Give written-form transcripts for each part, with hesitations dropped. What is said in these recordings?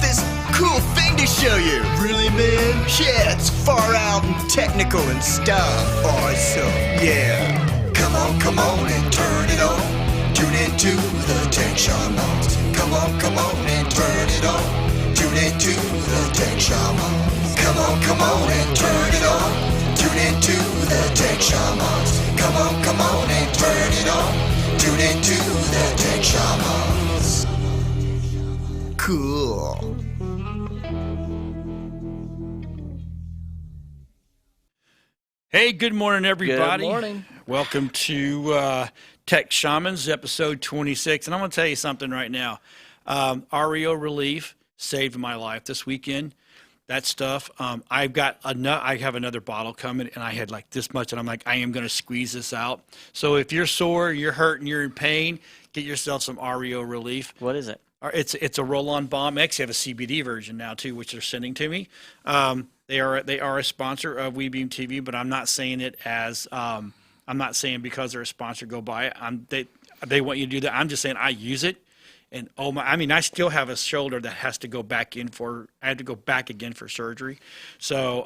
this cool thing to show you. Really, man? Yeah, it's far out and technical and stuff. Awesome. Yeah. Come on and turn it on. Tune into the Tech Shamans. Come on and turn it on. Tune into the Tech Shamans. Come on and turn it on. Tune into the Tech Shamans. Come on and turn it on. Tune into the Tech Shamans. Cool. Hey, good morning, everybody. Good morning. Welcome to Tech Shamans, episode 26. And I'm going to tell you something right now. REO relief saved my life this weekend. That stuff. I have another bottle coming, and I had like this much, and I'm like, I am going to squeeze this out. So if you're sore, you're hurting, you're in pain, get yourself some REO relief. What is it? It's a roll-on balm. I actually have a CBD version now too, which they're sending to me. They are a sponsor of WeBeam TV, but I'm not saying it as I'm not saying because they're a sponsor go buy it. They want you to do that. I'm just saying I use it, and I still have a shoulder that has to go back in for. I had to go back again for surgery. So,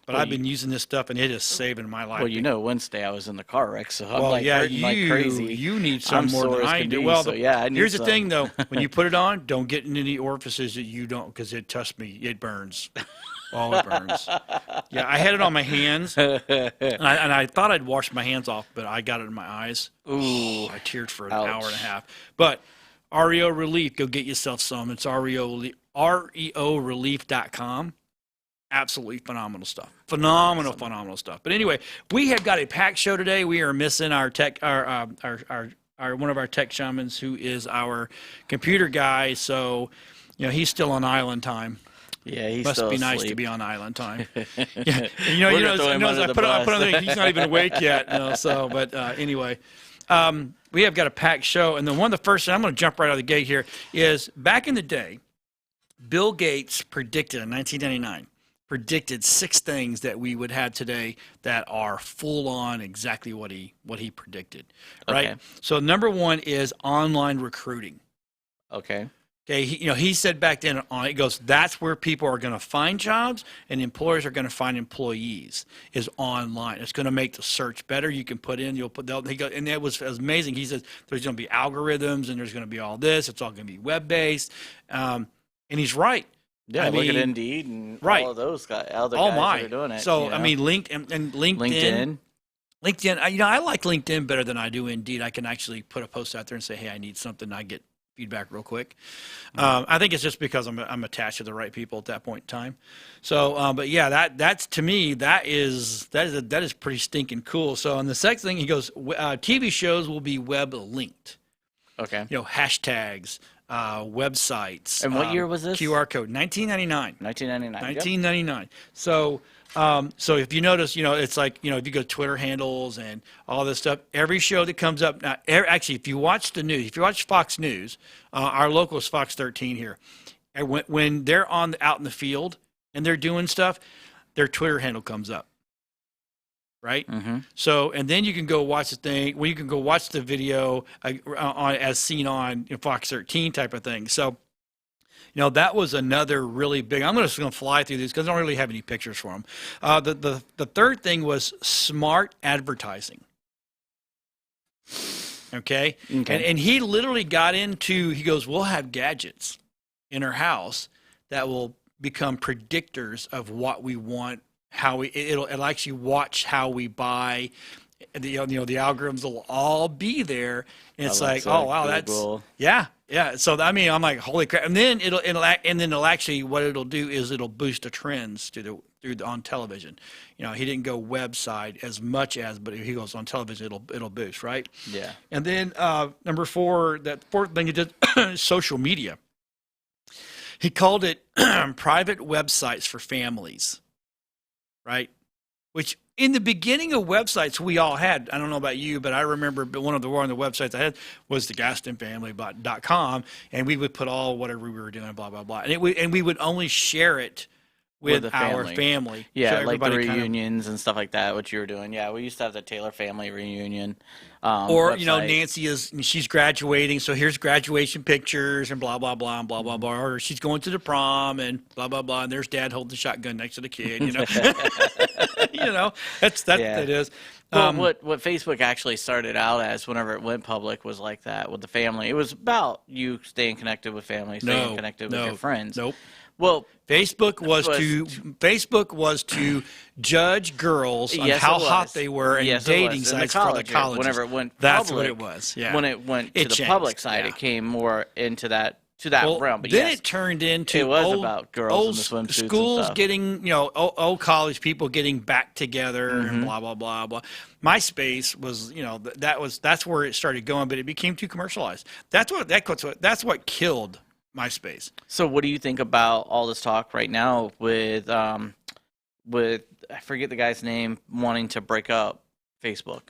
I've been using this stuff, and it is saving my life. Well, Wednesday I was in the car wreck, so I'm hurting like crazy. You need some more than I do. Well, here's the thing, though. When you put it on, don't get in any orifices that you don't, because trust me, it burns. Oh, it burns. Yeah, I had it on my hands, and I thought I'd wash my hands off, but I got it in my eyes. Ooh, I teared for an ouch. hour and a half. But REO Relief, go get yourself some. It's REOrelief.com. Absolutely phenomenal stuff. Phenomenal stuff. But anyway, we have got a packed show today. We are missing our one of our tech shamans, who is our computer guy. So, he's still on island time. Yeah, he's must still be nice asleep. to be on island time. Yeah, I put on the he's not even awake yet. Anyway, we have got a packed show, and then one of the first, I'm going to jump right out of the gate here, is back in the day, Bill Gates predicted in 1999, predicted 6 things that we would have today that are full on exactly what he predicted. Right. Okay. So number 1 is online recruiting. Okay. Okay, he said back then, he goes, that's where people are going to find jobs and employers are going to find employees, is online. It's going to make the search better. You can put in, and it was amazing. He says there's going to be algorithms and there's going to be all this. It's all going to be web-based. And he's right. Yeah, look at Indeed and right. all of those guys, other guys that are doing it. So, LinkedIn. I like LinkedIn better than I do Indeed. I can actually put a post out there and say, hey, I need something. I get feedback real quick. I think it's just because I'm attached to the right people at that point in time. So, but yeah, that's to me, that is pretty stinking cool. So, and the second thing, he goes, TV shows will be web linked. Okay. Hashtags, websites. And what year was this? QR code, 1999. 1999. Yep. So, so if you notice, it's like, if you go to Twitter handles and all this stuff, every show that comes up now, actually, if you watch the news, if you watch Fox News, our local is Fox 13 here, and when they're out in the field and they're doing stuff, their Twitter handle comes up. Right. Mm-hmm. So, and then you can go watch the thing. Well, you can go watch the video as seen on Fox 13 type of thing. So, that was another really big. I'm just going to fly through these because I don't really have any pictures for them. The third thing was smart advertising. Okay. And he literally got into. He goes, we'll have gadgets in our house that will become predictors of what we want. It'll actually watch how we buy. The algorithms will all be there, and it's like, oh wow, Google. Yeah. So I'm like, holy crap! And then it'll actually, what it'll do is it'll boost the trends on television. He didn't go website as much as, but if he goes on television, it'll boost, right? Yeah. And then number 4, that fourth thing he did, social media. He called it private websites for families. Right? Which in the beginning of websites we all had, I don't know about you, but I remember one of the websites I had was the GastonFamily.com, and we would put all whatever we were doing, blah, blah, blah. And we would only share it with our family. Yeah, so like the everybody reunions and stuff like that, what you were doing. Yeah, we used to have the Rtaylor family reunion. Or, website. Nancy she's graduating, so here's graduation pictures and blah, blah, blah, and blah, blah, blah. Or she's going to the prom and blah, blah, blah, and there's dad holding the shotgun next to the kid, that's Yeah. it is. Well, what Facebook actually started out as whenever it went public was like that with the family. It was about you staying connected with family, staying connected with your friends. Nope. Well, Facebook was to judge girls on Yes, how it was. hot they were and Yes, it dating was. In the sites for the college, colleges. whenever it went That's public, what it was. Yeah. When it went to It the changed, public side, yeah. it came more into that realm. But then yes, it turned into it was about girls in the swimsuits and schools stuff. getting, old college people getting back together Mm-hmm. and blah blah blah blah. MySpace was, that's where it started going, but it became too commercialized. That's what killed MySpace. So, what do you think about all this talk right now with I forget the guy's name wanting to break up Facebook?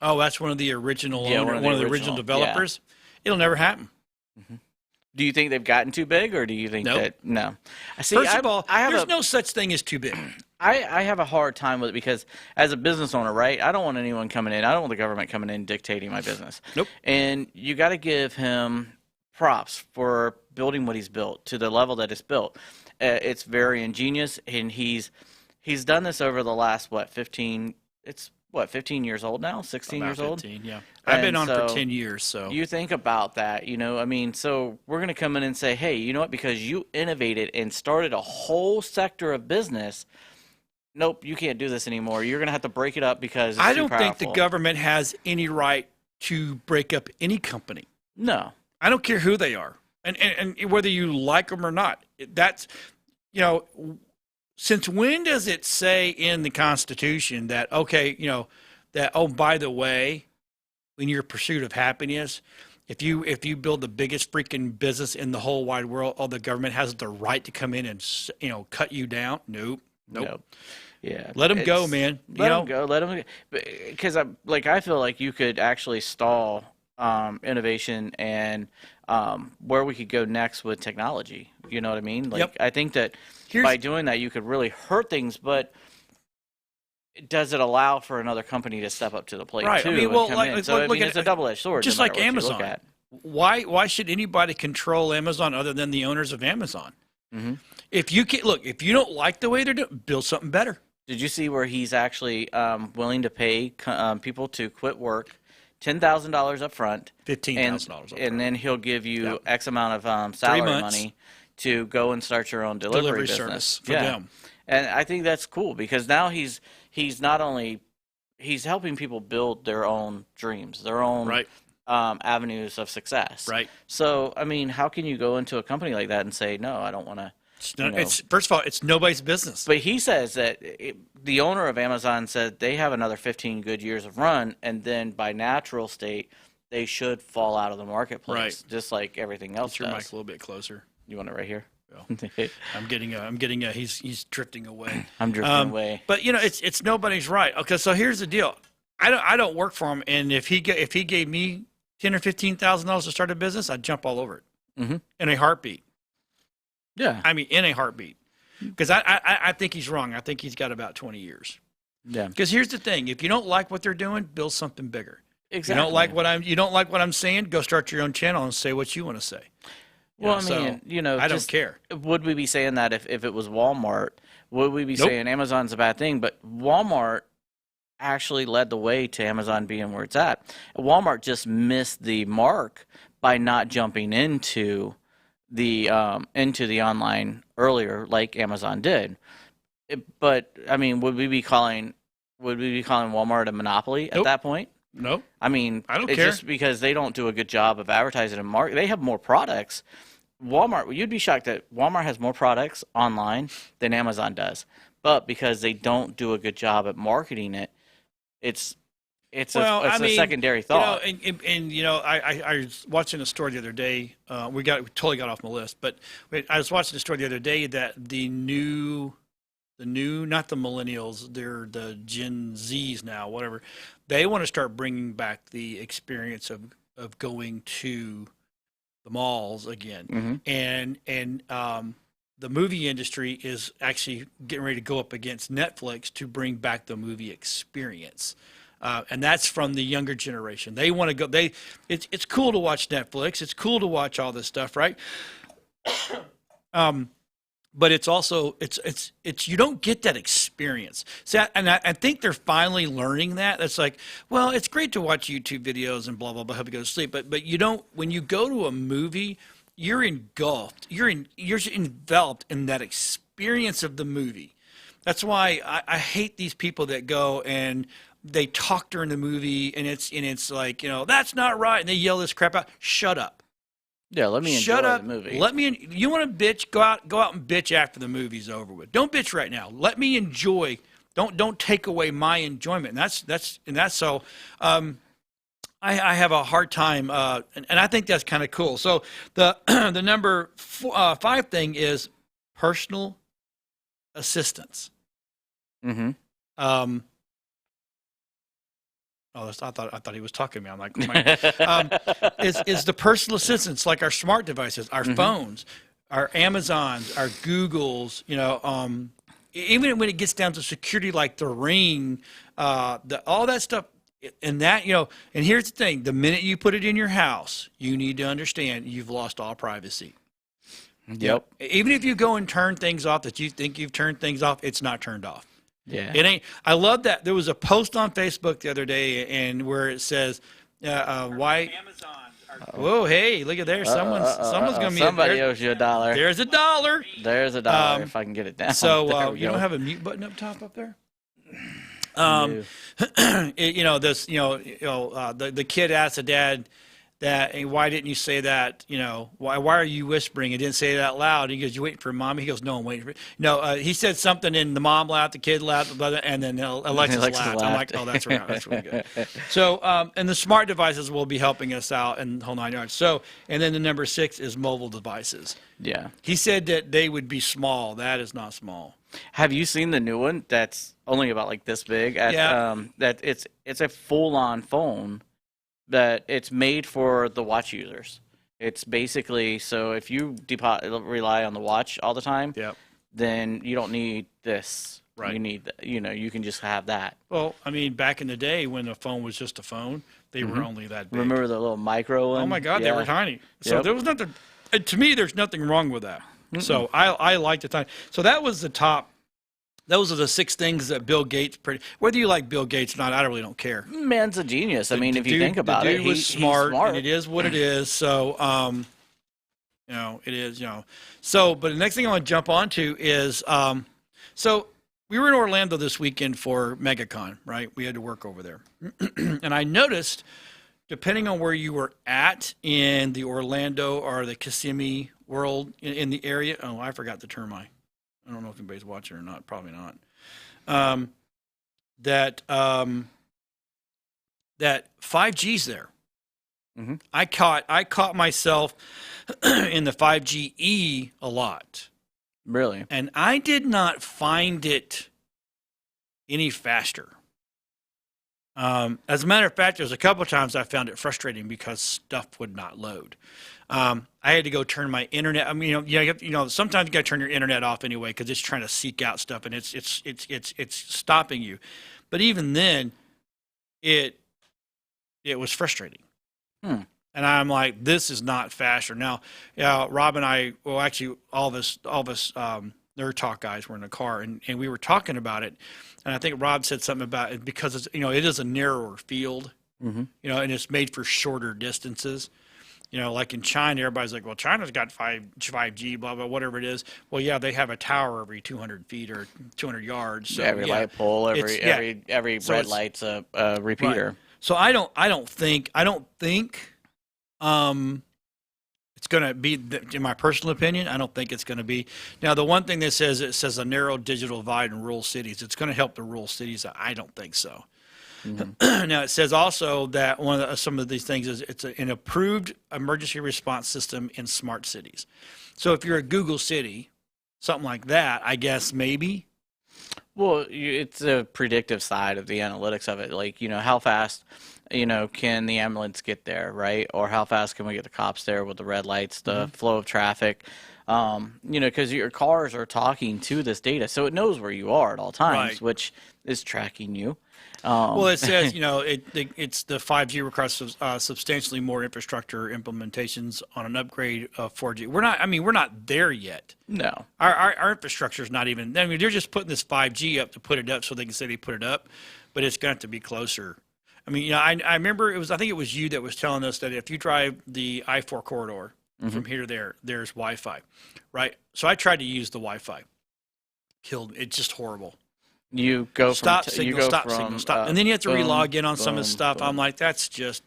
Oh, that's one of the original one of the original yeah. developers. It'll never happen. Do you think they've gotten too big, or do you think Nope. that no? See, First of all, I have there's no such thing as too big. I have a hard time with it because as a business owner, right? I don't want anyone coming in. I don't want the government coming in dictating my business. Nope. And you got to give him props for building what he's built to the level that it's built. It's very ingenious, and he's done this over the last 15. It's 15 years old now, 16 years old. 15, yeah. I've been on so for 10 years, so you think about that, so we're going to come in and say, hey, you know what? Because you innovated and started a whole sector of business. Nope, you can't do this anymore. You're going to have to break it up because it's I too don't think the powerful. government has any right to break up any company. No. I don't care who they are, and whether you like them or not. That's, since when does it say in the Constitution that, that, oh, by the way, in your pursuit of happiness, if you build the biggest freaking business in the whole wide world, the government has the right to come in and, cut you down? Nope. Yeah. Let them go, man. Let them go. Let them, because I feel like you could actually stall innovation and where we could go next with technology. You know what I mean? Yep. I think that by doing that, you could really hurt things, but does it allow for another company to step up to the plate Right. too? I mean, and well, come like, in? look, So look it's a double-edged sword. Just no like matter what you look Amazon. at. Why should anybody control Amazon other than the owners of Amazon? Mm-hmm. If you don't like the way they're doing, build something better. Did you see where he's actually willing to pay people to quit work, $10,000 up front, $15,000 up front, and then he'll give you X amount of salary money to go and start your own delivery business. Service for them. And I think that's cool because now he's not only he's helping people build their own dreams, their own avenues of success. Right. So I mean, how can you go into a company like that and say no? I don't want to. It's first of all, it's nobody's business. But he says that the owner of Amazon said they have another 15 good years of run, and then by natural state, they should fall out of the marketplace, just like everything else Get your does. mic a little bit closer. You want it right here? I'm getting he's drifting away. I'm drifting away. But it's nobody's right. Okay, so here's the deal. I don't work for him, and if he gave me $10,000 or $15,000 to start a business, I'd jump all over it in a heartbeat. Yeah. I mean, in a heartbeat. Because I think he's wrong. I think he's got about 20 years. Yeah. Because here's the thing: if you don't like what they're doing, build something bigger. Exactly. You don't like what I'm saying, go start your own channel and say what you want to say. Well, I mean, I don't care. Would we be saying that if it was Walmart? Would we be saying Amazon's a bad thing? But Walmart actually led the way to Amazon being where it's at. Walmart just missed the mark by not jumping into the online earlier like Amazon did. But I mean, would we be calling Walmart a monopoly at that point? Nope. I mean, I don't it's care. just because they don't do a good job of advertising and market. They have more products. Walmart, you'd be shocked that Walmart has more products online than Amazon does. But because they don't do a good job at marketing it, it's a secondary thought. I was watching a story the other day. We totally got off my list, but I was watching a story the other day that the new, not the millennials, they're the Gen Zs now, whatever. They want to start bringing back the experience of going to the malls again, and the movie industry is actually getting ready to go up against Netflix to bring back the movie experience. And that's from the younger generation. They want to go. It's cool to watch Netflix. It's cool to watch all this stuff, right? But it's also it's you don't get that experience. So, and I think they're finally learning that. It's like, well, it's great to watch YouTube videos and blah blah blah, help you go to sleep. But you don't, when you go to a movie, you're engulfed. You're enveloped in that experience of the movie. That's why I hate these people that go and they talk during the movie, and it's like, that's not right, and they yell this crap out. Shut up. Yeah, let me enjoy Shut up. the movie. You want to bitch? Go out and bitch after the movie's over with. Don't bitch right now. Let me enjoy. Don't take away my enjoyment. And that's so. I have a hard time, and I think that's kind of cool. So the the number 5 thing is personal assistance. Mm-hmm. I thought he was talking to me. I'm like, is the personal assistants, like our smart devices, our phones, our Amazons, our Googles, even when it gets down to security, like the Ring, all that stuff, and that, and here's the thing: the minute you put it in your house, you need to understand you've lost all privacy. Yep. Even if you go and turn things off that you think you've turned things off, it's not turned off. Yeah. It ain't. I love that. There was a post on Facebook the other day, and where it says, "Why?" Whoa, hey, look at there. Someone's gonna be. Somebody owes you $1. There's $1. There's $1 if I can get it down. So you don't have a mute button up top up there. No. The kid asked the dad that, hey, why didn't you say that? Why are you whispering? He didn't say it out loud. He goes, you waiting for mom? He goes, no, I'm waiting for. No, he said something, and the mom laughed, the kid laughed, and then Alexis laughed. I'm like, oh, that's right. That's really good. So, and the smart devices will be helping us out in the whole 9 yards. So, and then the number 6 is mobile devices. Yeah. He said that they would be small. That is not small. Have you seen the new one? That's only about like this big. Yeah. That it's a full-on phone. That it's made for the watch users. It's basically, so if you rely on the watch all the time, then you don't need this. Right. You need, you can just have that. Well, I mean, back in the day when a phone was just a phone, they were only that big. Remember the little micro one? Oh my God, Yeah. they were tiny. So there was nothing. To me, there's nothing wrong with that. So I like the time. So that was the top. Those are the 6 things that Bill Gates whether you like Bill Gates or not, I really don't care. Man's a genius. I mean, if you think about the it, dude was smart, he's smart. and it is what it is. So, it is, So, but the next thing I want to jump onto is, so we were in Orlando this weekend for MegaCon, right? We had to work over there. And I noticed, depending on where you were at in the Orlando or the Kissimmee world in the area, I forgot the term I don't know if anybody's watching or not. Probably not. That 5G's there. Mm-hmm. I caught myself in the 5GE a lot. Really? And I did not find it any faster. As a matter of fact, there's a couple of times I found it frustrating because stuff would not load. I had to go turn my internet. I mean, sometimes you got to turn your internet off anyway because it's trying to seek out stuff and it's stopping you. But even then, it was frustrating. And I'm like, this is not faster. Now, Rob and I, well, actually, all of us Nerd Talk guys were in the car, and we were talking about it. And I think Rob said something about it because it's, it is a narrower field, and it's made for shorter distances. Like in China, everybody's like, well, China's got 5G, blah, blah, whatever it is. Well, yeah, they have a tower every 200 feet or 200 yards. So, every light pole, every so red light's a repeater. Right. So I don't think it's going to be, in my personal opinion, I don't think it's going to be. Now, the one thing that says a narrow digital divide in rural cities. It's going to help the rural cities. I don't think so. Now, it says also that some of these things is it's an approved emergency response system in smart cities. So if you're a Google city, something like that, I guess maybe. Well, it's a predictive side of the analytics of it. Like, how fast, can the ambulance get there, right? Or how fast can we get the cops there with the red lights, the flow of traffic? Because your cars are talking to this data, so it knows where you are at all times, Right. which is tracking you. Well, it says, it's the 5G requires substantially more infrastructure implementations on an upgrade of 4G. We're not there yet. No. Our infrastructure is not even, they're just putting this 5G up to put it up so they can say they put it up, but it's going to have to be closer. I remember I think it was you that was telling us that if you drive the I-4 corridor from here to there, there's Wi-Fi, right? So I tried to use the Wi-Fi. Killed me. It's just horrible. You go Stop from signal, you go stop from, signal, stop. And then you have to relog in on some of the boom, stuff. boom. I'm like, that's just,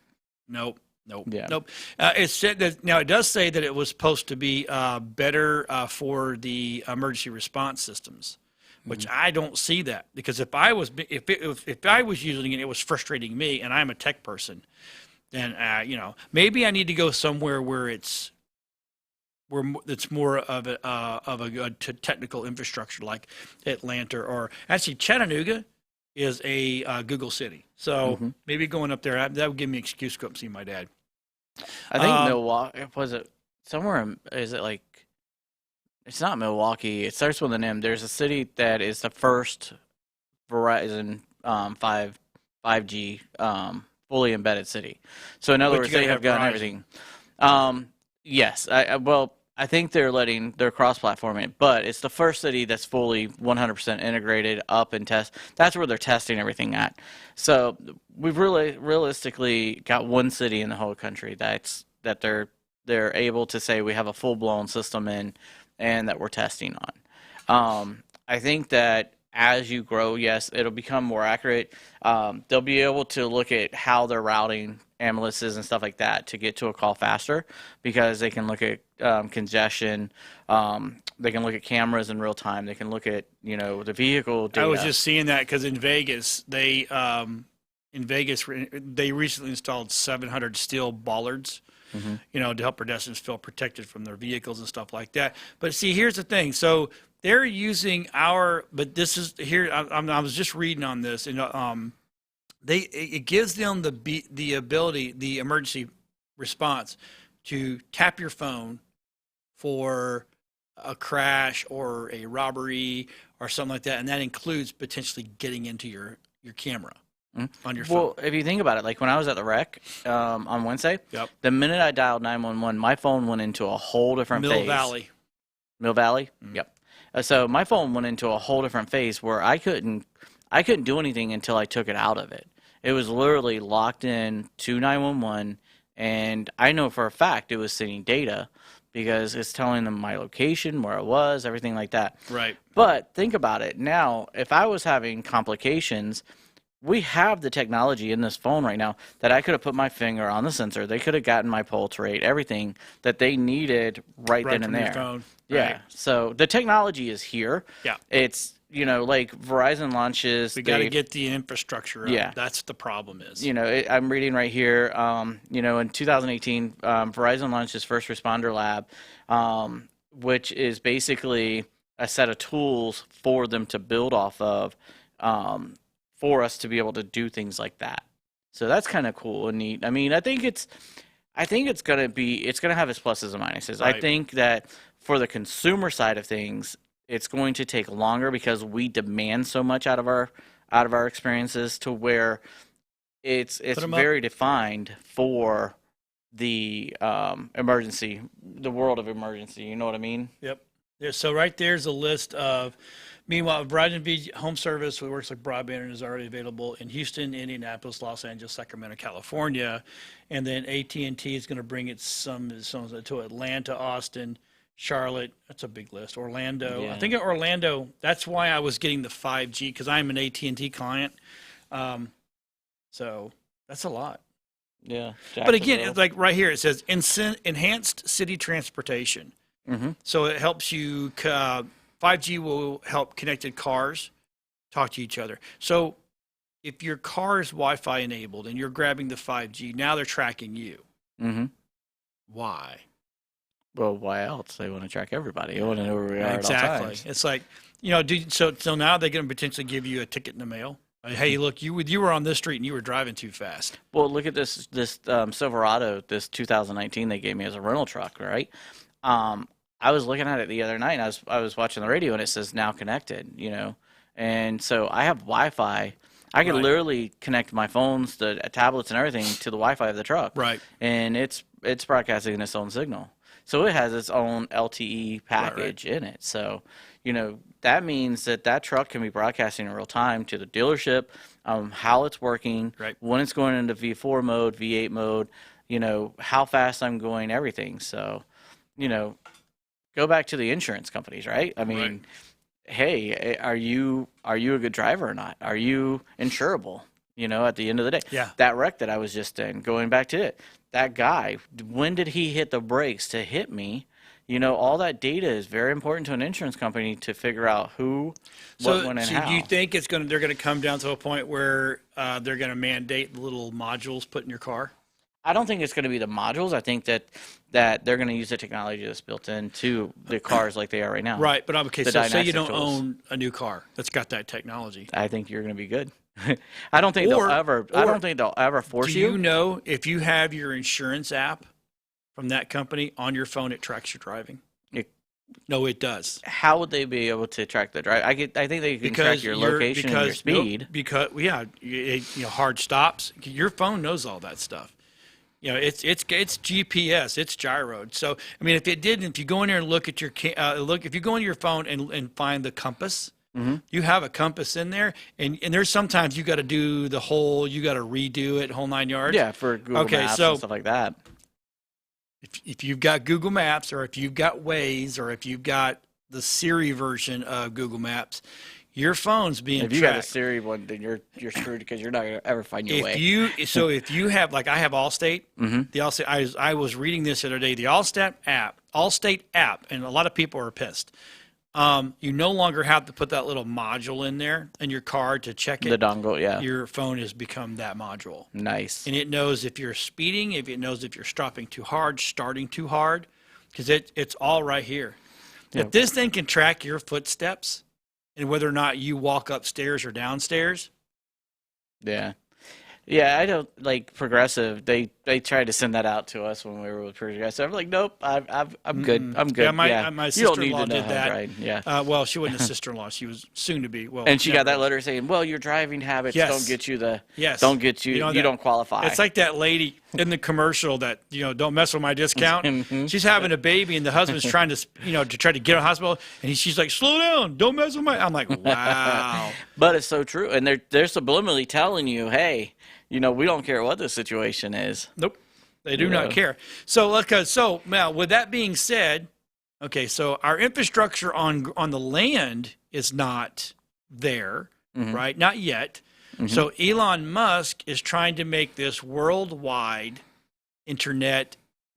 nope. Yeah. Nope. It said that now it does say that it was supposed to be better for the emergency response systems, which I don't see that, because if I was using it, it was frustrating me, and I'm a tech person. Then maybe I need to go somewhere where it's more of a good technical infrastructure, like Atlanta, or actually Chattanooga is a Google city. So maybe going up there, that would give me an excuse to go up and see my dad. I think Milwaukee, was it somewhere? Is it like, it's not Milwaukee. It starts with an M. There's a city that is the first Verizon 5G fully embedded city. So in other words, they have gotten everything. Yes. I think they're cross-platforming it, but it's the first city that's fully 100% integrated up and test. That's where they're testing everything at. So we've really realistically got one city in the whole country that they're able to say we have a full-blown system in, and that we're testing on. I think that as you grow, yes, it'll become more accurate. They'll be able to look at how they're routing ambulances and stuff like that to get to a call faster, because they can look at congestion. They can look at cameras in real time. They can look at the vehicle data. I was just seeing that because in Vegas they recently installed 700 steel bollards, to help pedestrians feel protected from their vehicles and stuff like that. But see, here's the thing. So they're using but this is here. I was just reading on this, and it gives them the ability, the emergency response, to tap your phone for a crash or a robbery or something like that, and that includes potentially getting into your camera on your phone. Well, if you think about it, like when I was at the wreck on Wednesday, the minute I dialed 911, my phone went into a whole different phase. Mill Valley. Yep. So my phone went into a whole different phase where I couldn't do anything until I took it out of it. It was literally locked in to 911, and I know for a fact it was sending data because it's telling them my location, where I was, everything like that. Right. But think about it. Now, if I was having complications, we have the technology in this phone right now that I could have put my finger on the sensor. They could have gotten my pulse rate, everything that they needed right then and there. Phone. Yeah. Right. So the technology is here. Yeah. It's, like Verizon launches. We got to get the infrastructure up. Yeah. That's the problem is. I'm reading right here, in 2018, Verizon launched its first responder lab, which is basically a set of tools for them to build off of, for us to be able to do things like that. So that's kind of cool and neat. I mean, I think it's going to have its pluses and minuses. Right. I think that for the consumer side of things, it's going to take longer because we demand so much out of our experiences, to where it's very defined for the emergency, the world of emergency. You know what I mean? Yep. So right there's a list of. Meanwhile, Verizon V Home Service, which works like broadband, and is already available in Houston, Indianapolis, Los Angeles, Sacramento, California, and then AT&T is going to bring it some to Atlanta, Austin, Charlotte. That's a big list. Orlando. Yeah. I think Orlando. That's why I was getting the 5G, because I'm an AT&T client. So that's a lot. Yeah. But again, it's like right here, it says enhanced city transportation. So it helps you. 5G will help connected cars talk to each other. So if your car is Wi-Fi enabled and you're grabbing the 5G, now they're tracking you. Why? Well, why else? They want to track everybody. They want to know where we are Exactly. at all times. It's like, so now they're going to potentially give you a ticket in the mail. Hey, look, you were on this street and you were driving too fast. Well, look at this Silverado, this 2019 they gave me as a rental truck, right? I was looking at it the other night, and I was watching the radio, and it says now connected, and so I have Wi-Fi. I can literally connect my phones, the tablets, and everything to the Wi-Fi of the truck. Right. And it's broadcasting its own signal. So it has its own LTE package in it. So, that means that truck can be broadcasting in real time to the dealership, how it's working, when it's going into V4 mode, V8 mode, how fast I'm going, everything. So, go back to the insurance companies, right? I mean, hey, are you a good driver or not? Are you insurable? At the end of the day. Yeah. That wreck that I was just in, going back to it, that guy, when did he hit the brakes to hit me? All that data is very important to an insurance company to figure out who, what, when, and how. So do you think they're going to come down to a point where they're going to mandate the little modules put in your car? I don't think it's going to be the modules. I think that they're going to use the technology that's built into the cars like they are right now. Right, but okay, so say you don't tools. own a new car that's got that technology. I think you're going to be good. I don't think they'll ever force you. Do you know if you have your insurance app from that company on your phone, it tracks your driving? No, it does. How would they be able to track the drive? I think they can track your location and your speed. Hard stops. Your phone knows all that stuff. It's GPS, it's gyroed. So I mean, if you go in there and look at if you go into your phone and find the compass, you have a compass in there, and there's sometimes you got to do you got to redo it, whole 9 yards. Yeah, for Google Maps and stuff like that. If you've got Google Maps, or if you've got Waze, or if you've got the Siri version of Google Maps, your phone's being tracked. If you got a Siri one, then you're screwed because you're not going to ever find your way. If you have, like I have Allstate, the Allstate, I was reading this the other day, the Allstate app, and a lot of people are pissed. You no longer have to put that little module in there in your car to check it. The dongle, yeah. Your phone has become that module. Nice. And it knows if you're speeding, if it knows if you're stopping too hard, starting too hard, because it's all right here. Yeah. If this thing can track your footsteps and whether or not you walk upstairs or downstairs. Yeah. Yeah, I don't like Progressive. They tried to send that out to us when we were with Progressive. I'm like, nope, I'm good. I'm good. Yeah, my sister-in-law did that. Right? Yeah. Well, she wasn't a sister-in-law. She was soon to be. Well, and she got that letter saying, "Well, your driving habits don't get you don't get you. You don't qualify." It's like that lady in the commercial that don't mess with my discount. She's having a baby, and the husband's trying to try to get her to the hospital, and she's like, "Slow down, don't mess with my." I'm like, wow. But it's so true, and they're subliminally telling you, hey. We don't care what the situation is. Nope, they do not care. So, now with that being said, okay, so our infrastructure on the land is not there, right? Not yet. So Elon Musk is trying to make this worldwide internet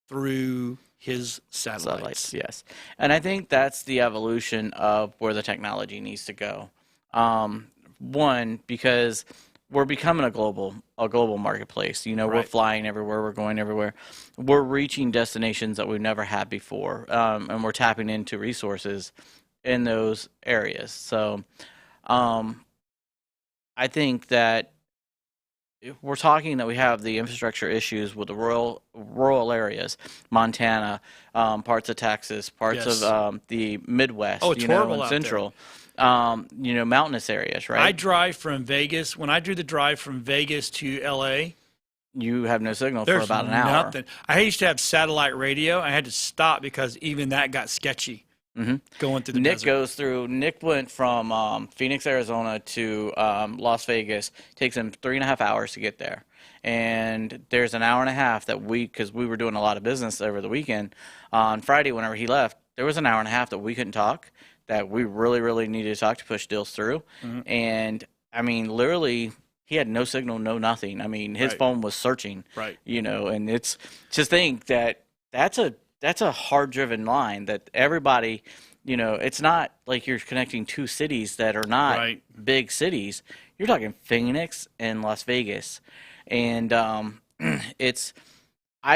through his satellites. Yes, and I think that's the evolution of where the technology needs to go. One, because we're becoming a global marketplace. We're flying everywhere. We're going everywhere. We're reaching destinations that we've never had before, and we're tapping into resources in those areas. So, I think that if we're talking that we have the infrastructure issues with the rural areas, Montana, parts of Texas, parts of the Midwest, it's horrible and out Central. Mountainous areas, right? I drive from Vegas. When I do the drive from Vegas to LA, you have no signal for about an hour. Nothing. I used to have satellite radio. I had to stop because even that got sketchy. Going through the desert. Nick went from Phoenix, Arizona to Las Vegas. Takes him 3.5 hours to get there. And there's an hour and a half that because we were doing a lot of business over the weekend. On Friday, whenever he left, there was an hour and a half that we couldn't talk. That we really, really needed to talk to push deals through. And, I mean, literally, he had no signal, no nothing. I mean, his phone was searching. Right. And it's just think that that's a hard-driven line that everybody, it's not like you're connecting two cities that are not big cities. You're talking Phoenix and Las Vegas. And I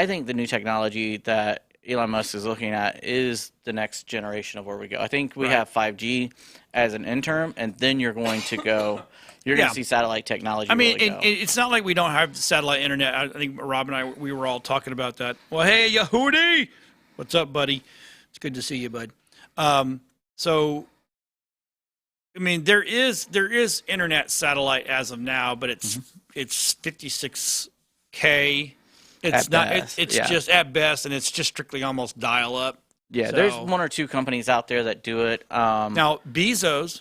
think the new technology that Elon Musk is looking at is the next generation of where we go. I think we have 5G as an interim, and then you're going to go. You're going to see satellite technology. I mean, really go. It's not like we don't have satellite internet. I think Rob and I we were all talking about that. Well, hey, Yehudi, what's up, buddy? It's good to see you, bud. So, I mean, there is internet satellite as of now, but it's 56K. It's At not. best, It's yeah. just at best, and it's just strictly almost dial up. Yeah, So- there's one or two companies out there that do it. Now Bezos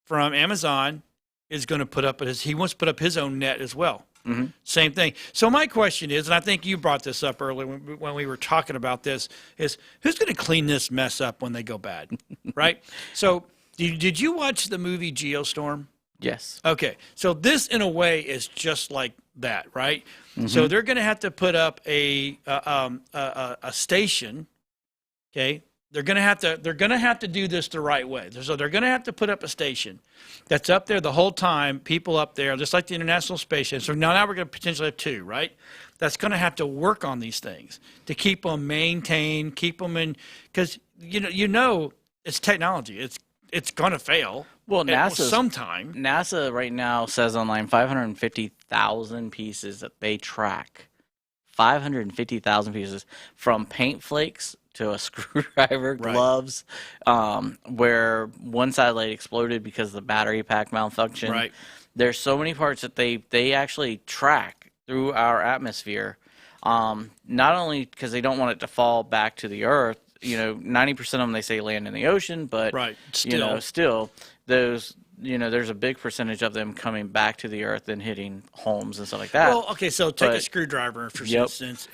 from Amazon is going to put up he wants to put up his own net as well. Mhm. Same thing. So my question is, and I think you brought this up earlier when we were talking about this, is who's going to clean this mess up when they go bad, right? So did you watch the movie Geostorm? Yes. Okay, so this in a way is just like that, right? So they're going to have to put up a station. Okay, they're going to have to do this the right way. So they're going to have to put up a station that's up there the whole time. People up there, just like the International Space Station. So now we're going to potentially have two, right? That's going to have to work on these things to keep them maintained, keep them in, because you know it's technology. It's going to fail. Well, sometime. NASA right now says online 550,000 pieces that they track. 550,000 pieces, from paint flakes to a screwdriver, Right. gloves, where one satellite exploded because the battery pack malfunctioned. Right. There's so many parts that they actually track through our atmosphere. Not only because they don't want it to fall back to the Earth. 90% of them they say land in the ocean, but Right. still those. There's a big percentage of them coming back to the Earth and hitting homes and stuff like that. Well, okay, so take a But- screwdriver for Yep. instance.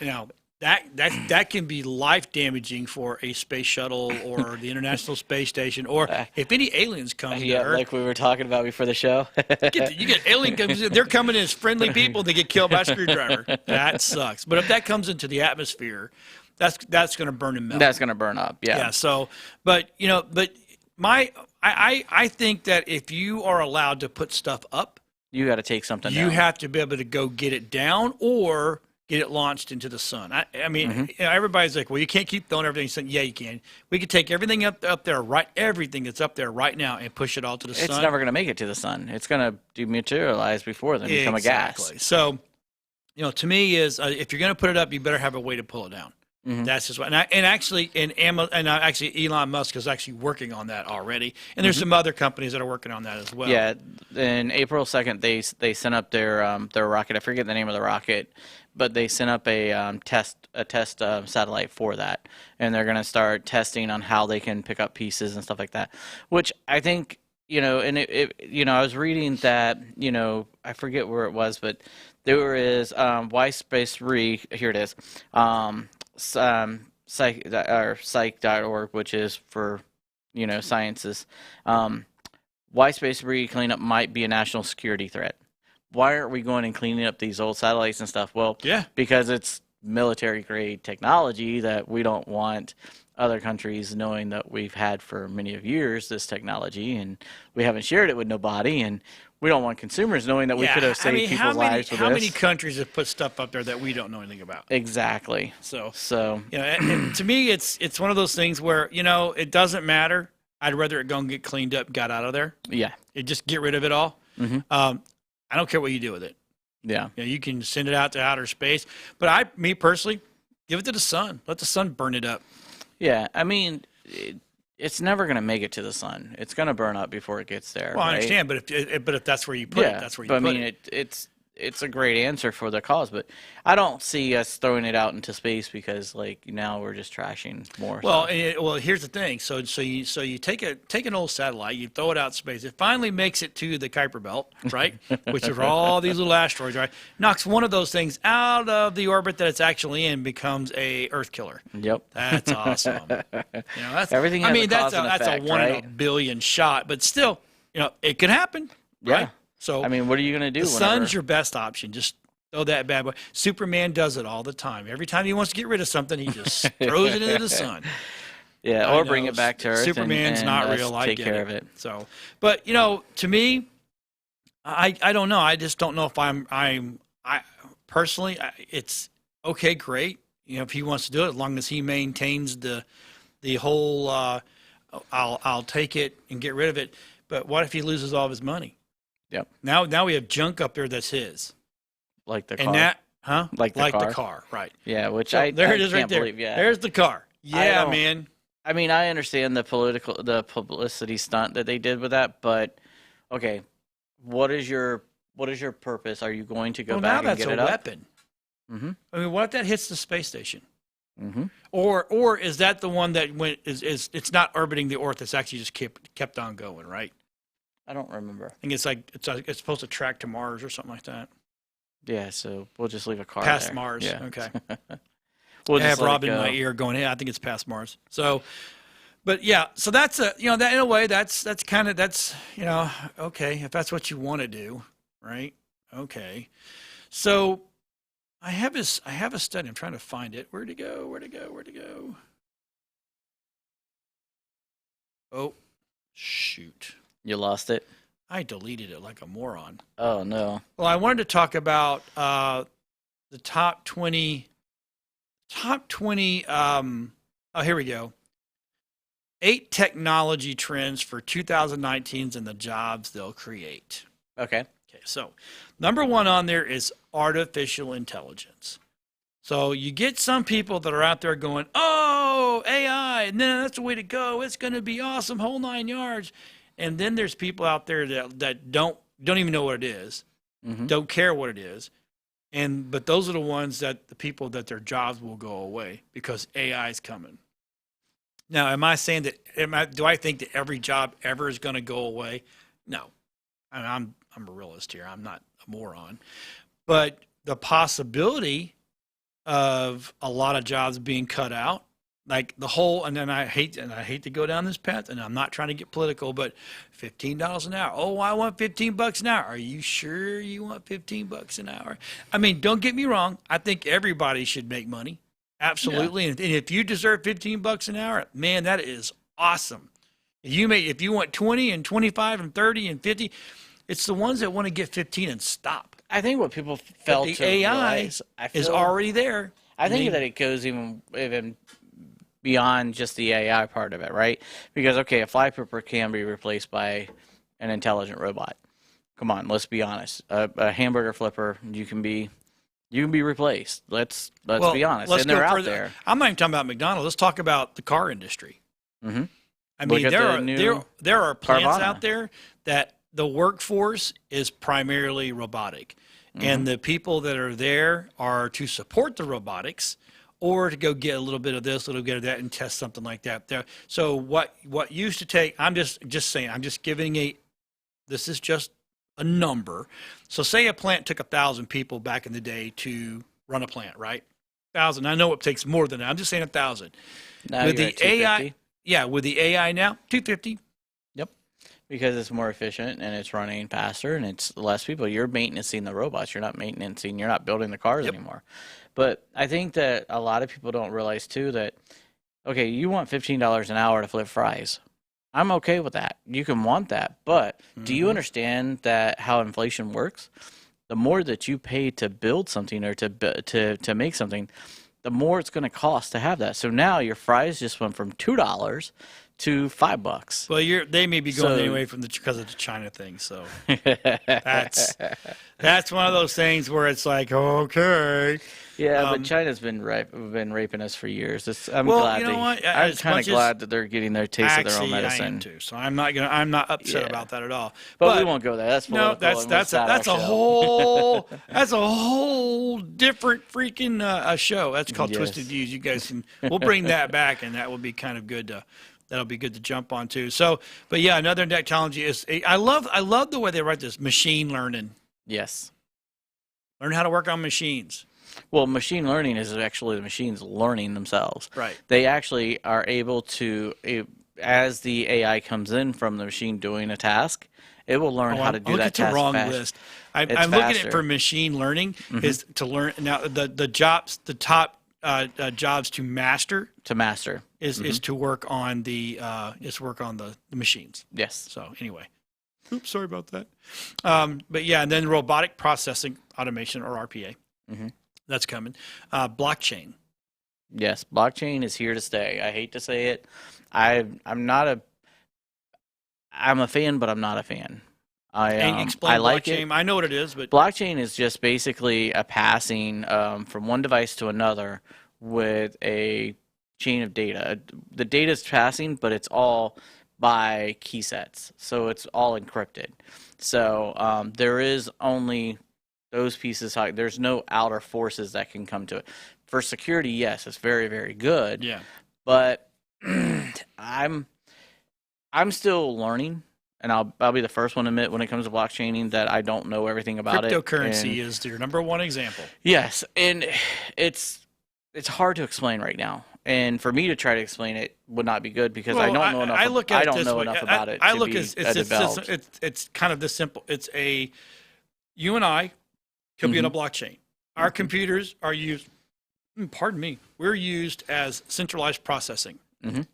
That can be life damaging for a space shuttle or the International Space Station, or if any aliens come to Yeah, Earth. like we were talking about before the show. You get alien comes in, they're coming in as friendly people, they get killed by a screwdriver. That sucks. But if that comes into the atmosphere, that's going to burn and melt. That's going to burn up. Yeah. Yeah. So, I think that if you are allowed to put stuff up, You got to take something you down. have to be able to go get it down or get it launched into the sun. I mean, everybody's like, well, you can't keep throwing everything. Yeah, you can. We could take everything up there, everything that's up there right now, and push it all to the sun. It's never going to make it to the sun. It's going to dematerialize before then become a gas. Exactly. So, to me is if you're going to put it up, you better have a way to pull it down. Mm-hmm. That's just what. And actually Elon Musk is actually working on that already. And there's some other companies that are working on that as well. Yeah, in April 2nd, they sent up their rocket. I forget the name of the rocket, but they sent up a test satellite for that, and they're going to start testing on how they can pick up pieces and stuff like that. Which I think and I was reading that I forget where it was, but there is Space here it is. Psych.org, which is for sciences. Space cleanup might be a national security threat. Why aren't we going and cleaning up these old satellites and stuff? Well, Yeah. because it's military grade technology that we don't want other countries knowing that we've had for many of years this technology, and we haven't shared it with nobody, and we don't want consumers knowing that we could have saved people's lives with how this. many countries have put stuff up there that we don't know anything about? Exactly. So and to me, it's one of those things where it doesn't matter. I'd rather it go and get cleaned up, got out of there. Yeah. Just get rid of it all. Mm-hmm. I don't care what you do with it. Yeah. You can send it out to outer space, but me personally, give it to the sun. Let the sun burn it up. Yeah. I mean, it's never going to make it to the sun. It's going to burn up before it gets there. Well, I right? understand, but if that's where you put it, that's where you put it. It's a great answer for the cause, but I don't see us throwing it out into space because now we're just trashing more. Well, stuff. here's the thing. So you take an old satellite, you throw it out in space. It finally makes it to the Kuiper Belt, right? Which are all these little asteroids, right? Knocks one of those things out of the orbit that it's actually in, becomes a Earth killer. Yep. That's awesome. That's Everything has a cause and that's effect, a 1 in a right? billion shot, but still, it can happen. Yeah. Right? So I mean, what are you going to do? the sun's your best option. Just throw that bad boy. Superman does it all the time. Every time he wants to get rid of something, he just throws it into the sun. Yeah, I or bring know, it back to Earth. Superman's and not us real. I take get care of it. So, but to me, I don't know. I just don't know if I personally, it's okay, great. If he wants to do it, as long as he maintains the whole, I'll take it and get rid of it. But what if he loses all of his money? Yep. Now we have junk up there that's his. Like the And car. Like the car. the car, right? Yeah, which So I there it I is right can't there. believe. Yeah. There's the car. Yeah, don't- man. I mean, I understand the publicity stunt that they did with that, but okay, what is your purpose? Are you going to go Well, back now and that's get a it up? weapon. Mm-hmm. I mean, what if that hits the space station? Mm-hmm. Or is that the one that went is it's not orbiting the Earth? It's actually just kept on going, right? I don't remember. I think it's like it's supposed to track to Mars or something like that. Yeah, so we'll just leave a car Past there. Mars. Yeah. Okay. We'll I just have let it Rob in go. my ear going, "Yeah, I think it's past Mars." So, but yeah, so that's that in a way that's kind of okay if that's what you want to do, right? Okay, so I have a study. I'm trying to find it. Where'd it go? Where'd it go? Where'd it go? Oh, shoot! You lost it? I deleted it like a moron. Oh, no. Well, I wanted to talk about the top 20. Oh, here we go. 8 technology trends for 2019s and the jobs they'll create. Okay. Okay, so number 1 on there is artificial intelligence. So you get some people that are out there going, "Oh, AI, and then that's the way to go. It's going to be awesome, whole 9 yards." And then there's people out there that don't even know what it is, Mm-hmm. don't care what it is. But those are the people that their jobs will go away because AI is coming. Now, am I saying that? Do I think that every job ever is going to go away? No, I'm a realist here. I'm not a moron. But the possibility of a lot of jobs being cut out, like the whole, and then I hate to go down this path, and I'm not trying to get political, but $15 an hour. Oh, I want $15 an hour. Are you sure you want $15 an hour? I mean, don't get me wrong. I think everybody should make money. Absolutely. Yeah. And if you deserve $15 an hour, man, that is awesome. If you want 20 and 25 and 30 and 50, it's the ones that want to get 15 and stop. I think what people felt the to AI realize, is already there. I think that it goes even beyond just the AI part of it, right? Because, okay, a fly flipper can be replaced by an intelligent robot. Come on, let's be honest. A hamburger flipper, you can be replaced. Let's be honest. And they're out there. I'm not even talking about McDonald's. Let's talk about the car industry. Mm-hmm. I mean, there are plants out there that the workforce is primarily robotic. Mm-hmm. And the people that are there are to support the robotics or to go get a little bit of this, a little bit of that, and test something like that. So what used to take, I'm just saying, I'm just giving this is just a number. So say a plant took 1,000 people back in the day to run a plant, right? 1,000. I know it takes more than that. I'm just saying 1,000. Now with the AI, with the AI now, 250. Yep. Because it's more efficient and it's running faster and it's less people. You're maintaining the robots. You're not building the cars anymore. But I think that a lot of people don't realize too that, okay, you want $15 an hour to flip fries. I'm okay with that. You can want that. But do you understand that how inflation works? The more that you pay to build something or to make something, the more it's going to cost to have that. So now your fries just went from $2 to $5. Well, they may be going anyway because of the China thing. So that's one of those things where it's like, okay. Yeah, but China's been raping us for years. I'm kind of glad that they're getting their taste of their own medicine. I am too. So I'm not upset about that at all. But we won't go there. That's that's a whole different freaking show. That's called Twisted Views. You guys we'll bring that back, and that will be kind of good. That'll be good to jump on too. So, but yeah, another technology is I love the way they write this machine learning. Yes. Learn how to work on machines. Well, machine learning is actually the machines learning themselves. Right. They actually are able to, as the AI comes in from the machine doing a task, it will learn how to do that task. I'm looking at the wrong list. I'm looking at it for machine learning is to learn. Now the top jobs to master is to work on the machines. Yes. So anyway, oops, sorry about that. But yeah, and then robotic processing automation or RPA. Mm-hmm. That's coming. Blockchain. Yes, blockchain is here to stay. I hate to say it. I'm a fan, but I'm not a fan. Explain I like blockchain. it. I know what it is, but blockchain is just basically a passing from one device to another with a chain of data. The data is passing, but it's all by key sets, so it's all encrypted. So there is only those pieces. There's no outer forces that can come to it. For security, yes, it's very, very good. Yeah. But I'm still learning, and I'll be the first one to admit when it comes to blockchaining that I don't know everything about it. Cryptocurrency is your number one example. Yes, and it's hard to explain right now. And for me to try to explain it would not be good because I don't know enough. I don't know enough about it. I look at it's kind of this simple. It's you and I could be in a blockchain. Our computers are used. Pardon me. We're used as centralized processing.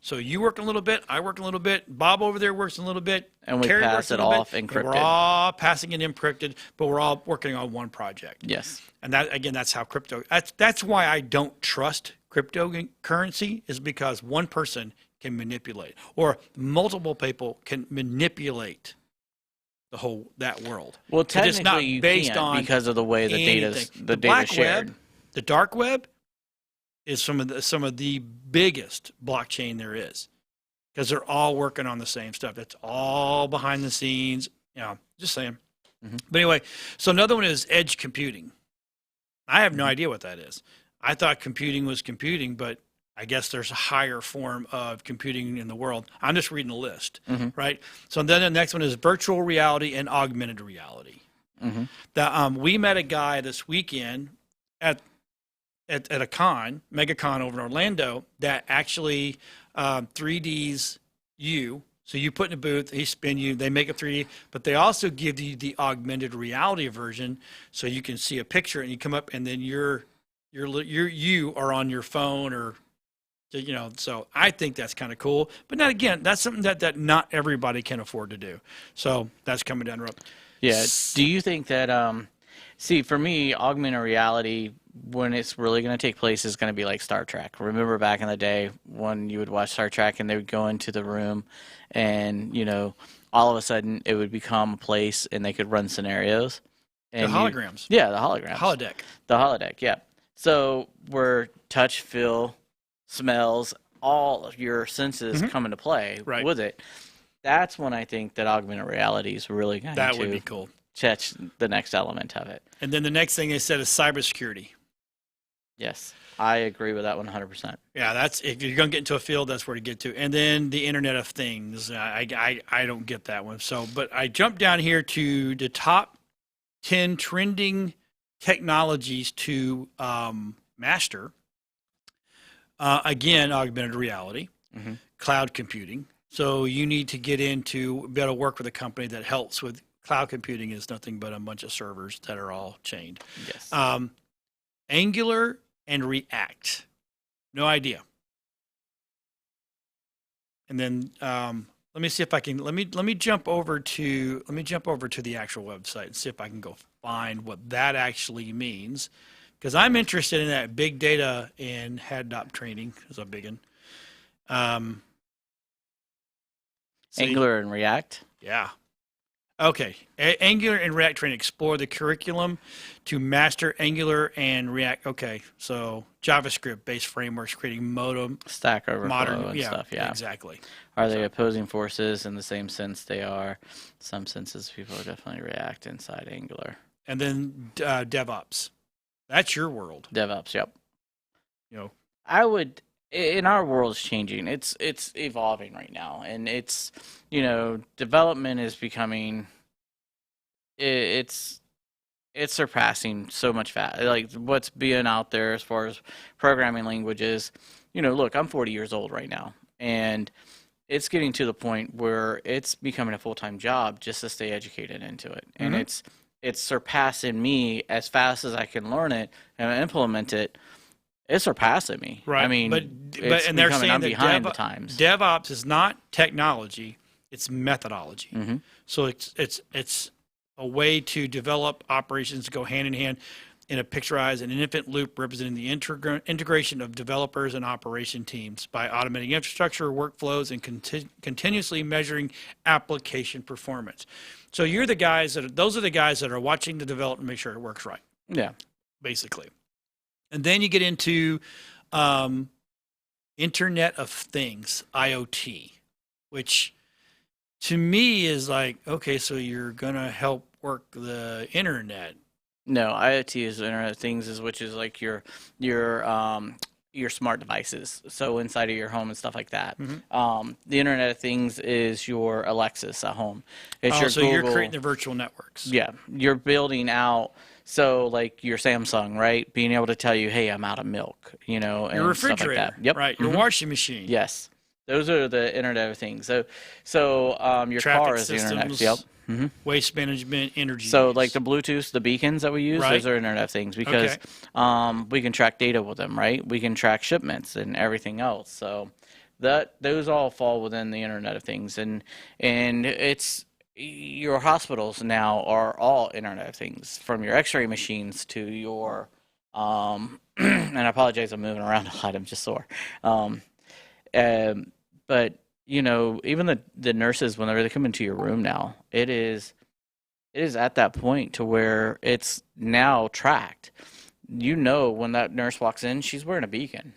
So you work a little bit, I work a little bit, Bob over there works a little bit, and we Terry pass it off encrypted. We're all passing it encrypted, but we're all working on one project. Yes. And that again, that's how crypto. That's why I don't trust cryptocurrency, is because one person can manipulate, or multiple people can manipulate that world. Well, technically, it's not based on because of the way the data is shared. The dark web is some of the biggest blockchain there is, because they're all working on the same stuff. That's all behind the scenes. Just saying. But anyway, so another one is edge computing. I have no idea what that is. I thought computing was computing, but I guess there's a higher form of computing in the world. I'm just reading the list, right? So then the next one is virtual reality and augmented reality. We met a guy this weekend at a con, MegaCon over in Orlando, that actually 3Ds you. So you put in a booth, he spin you, they make a 3D, but they also give you the augmented reality version, so you can see a picture and you come up and then you are on your phone, or so I think that's kind of cool. But then again, that's something that not everybody can afford to do. So that's coming down the road. Yeah. Do you think that see, for me, augmented reality, when it's really going to take place, is going to be like Star Trek. Remember back in the day when you would watch Star Trek and they would go into the room and, all of a sudden it would become a place and they could run scenarios. And the holograms. The holograms. Holodeck. The holodeck, yeah. So where touch, feel, smells, all of your senses come into play with it. That's when I think that augmented reality is really going to would be cool. Catch the next element of it. And then the next thing they said is cybersecurity. Yes, I agree with that 100%. Yeah, that's, if you're going to get into a field, that's where to get to. And then the Internet of Things. I don't get that one. But I jumped down here to the top 10 trending technologies to master. Again, augmented reality, cloud computing. So you need to get into, be able to work with a company that helps with cloud computing. Is nothing but a bunch of servers that are all chained. Yes. Angular and React. No idea. And then let me see if I can, let me jump over to the actual website and see if I can go find what that actually means, because I'm interested in that big data and HADOP training is a big one. Angular and React. Yeah. Okay. Angular and React training. Explore the curriculum to master Angular and React. Okay. So JavaScript-based frameworks, creating modem, Stack Overflow modern and stuff. Yeah. Exactly. Are they opposing forces? In the same sense, they are. Some senses, people are definitely React inside Angular. And then DevOps. That's your world. DevOps. Yep. I would. In our world's changing. It's evolving right now, and it's development is becoming. It's surpassing so much fast. Like what's being out there as far as programming languages. Look, I'm 40 years old right now, and it's getting to the point where it's becoming a full-time job just to stay educated into it, and it's surpassing me as fast as I can learn it and implement it. It's surpassing me. Right. I mean, but and they're saying I'm that behind the times. DevOps is not technology; it's methodology. So it's a way to develop operations to go hand in hand in a picturized and infinite loop, representing the integration of developers and operation teams by automating infrastructure, workflows, and continuously measuring application performance. So those are the guys that are watching the development and make sure it works right. Yeah. Basically. And then you get into Internet of Things, IoT, which to me is like, okay, so you're going to help work the internet. No, IoT is Internet of Things, which is like your smart devices. So inside of your home and stuff like that. Mm-hmm. The Internet of Things is your Alexis at home. It's your so Google. you're creating the virtual networks. Yeah, you're building out. So like your Samsung, right? Being able to tell you, hey, I'm out of milk, and Your refrigerator, stuff like that. Yep. right? Your washing machine. Yes, those are the Internet of Things. So your Traffic car is the Internet. systems, Yep. Waste management, energy. So use. like the Bluetooth, the beacons that we use, Right. those are Internet of Things because we can track data with them, right? We can track shipments and everything else. So those all fall within the Internet of Things, and it's your hospitals now are all Internet of Things, from your X-ray machines to your and I apologize, I'm moving around a lot. I'm just sore. But even the nurses, whenever they come into your room now, it is at that point to where it's now tracked. When that nurse walks in, she's wearing a beacon,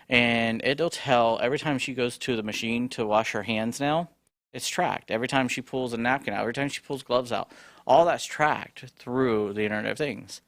and it'll tell every time she goes to the machine to wash her hands now, it's tracked. Every time she pulls a napkin out, every time she pulls gloves out, all that's tracked through the Internet of Things.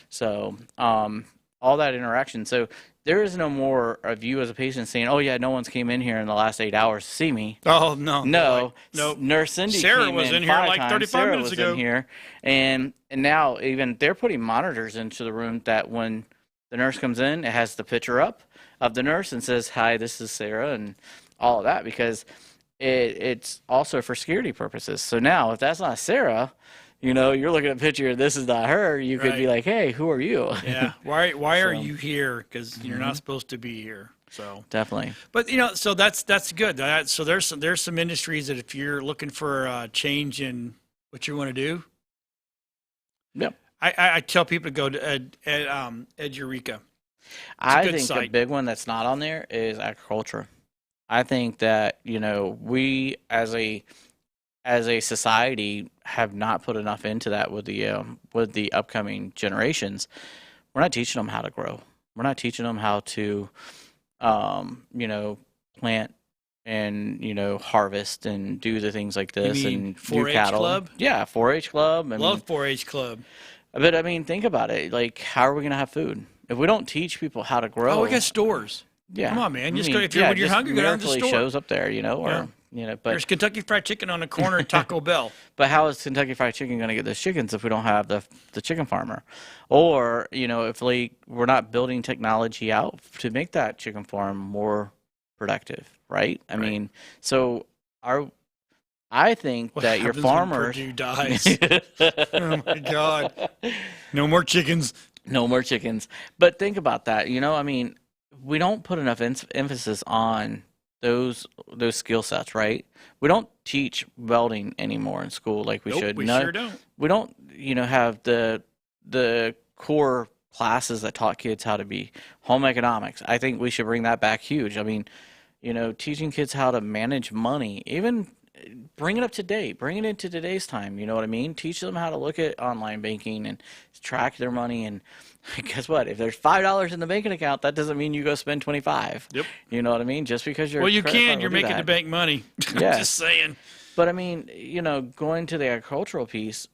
So all that interaction. So there is no more of you as a patient saying, "Oh yeah, no one's came in here in the last 8 hours to see me." Oh no, No, no. Nurse Cindy Sarah came was in here 5 like times. 35 Sarah minutes was ago. in here, and now even they're putting monitors into the room that when the nurse comes in, it has the picture up of the nurse and says, "Hi, this is Sarah," and all of that, because it's also for security purposes. So now, if that's not Sarah, you're looking at a picture, this is not her, you could be like, "Hey, who are you?" Yeah. Why are you here? Because you're not supposed to be here. So Definitely. But so that's good. So there's some industries that if you're looking for a change in what you want to do, Yep. I tell people to go to Ed Eureka. I good think the site. big one that's not on there is agriculture. I think that we as a society have not put enough into that with the upcoming generations. We're not teaching them how to grow. We're not teaching them how to plant and harvest and do the things like this, You mean and 4-H do cattle. club? Yeah, 4-H club. Love 4-H club. But I mean, think about it. Like, how are we going to have food if we don't teach people how to grow? Oh, we got stores. Yeah. Come on, man. I Just mean, go when you're just hungry, go down to the Miracle store. shows up there, or but There's Kentucky Fried Chicken on the corner at Taco Bell. But how is Kentucky Fried Chicken going to get those chickens if we don't have the chicken farmer? Or, if we're not building technology out to make that chicken farm more productive, right? I mean, so I think What that your happens when farmers Purdue dies? Oh my God! No more chickens. No more chickens. But think about that. I mean, we don't put enough emphasis on those skill sets, right? We don't teach welding anymore in school like we Nope, should. we sure don't. We don't, have the core classes that taught kids how to be home economics. I think we should bring that back huge. I mean, teaching kids how to manage money, even bring it up to date, bring it into today's time. You know what I mean? Teach them how to look at online banking and track their money. And guess what? If there's $5 in the banking account, that doesn't mean you go spend 25. Yep. You know what I mean? Just because you're Well, you can. You're making the bank money. Yeah. Just saying. But I mean, going to the agricultural piece,